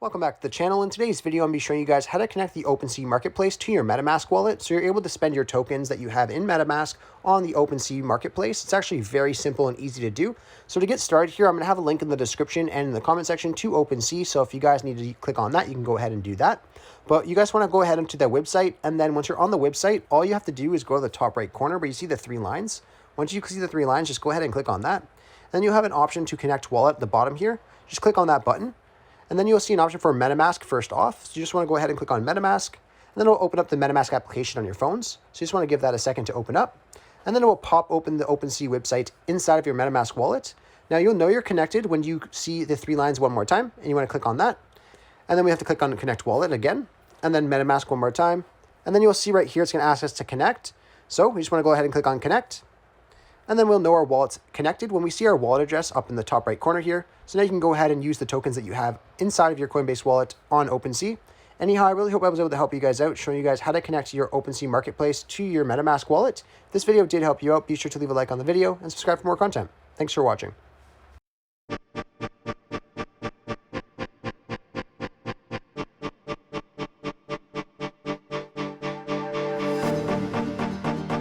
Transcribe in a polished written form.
Welcome back to the channel. In today's video, I'm going to be showing you guys how to connect the OpenSea marketplace to your MetaMask wallet so you're able to spend your tokens that you have in MetaMask on the OpenSea marketplace. It's actually very simple and easy to do. So to get started here, I'm going to have a link in the description and in the comment section to OpenSea. So if you guys need to click on that, you can go ahead and do that. But you guys want to go ahead into their website, and then once you're on the website, all you have to do is go to the top right corner where you see the three lines. Once you see the three lines, just go ahead and click on that. And then you'll have an option to connect wallet at the bottom here. Just click on that button. And then you'll see an option for MetaMask first off. So you just want to go ahead and click on MetaMask. And then it'll open up the MetaMask application on your phones. So you just want to give that a second to open up. And then it will pop open the OpenSea website inside of your MetaMask wallet. Now you'll know you're connected when you see the three lines one more time. And you want to click on that. And then we have to click on Connect Wallet again. And then MetaMask one more time. And then you'll see right here it's going to ask us to connect. So we just want to go ahead and click on Connect. And then we'll know our wallet's connected when we see our wallet address up in the top right corner here. So now you can go ahead and use the tokens that you have inside of your Coinbase wallet on OpenSea. Anyhow, I really hope I was able to help you guys out, showing you guys how to connect your OpenSea marketplace to your MetaMask wallet. If this video did help you out, be sure to leave a like on the video and subscribe for more content. Thanks for watching.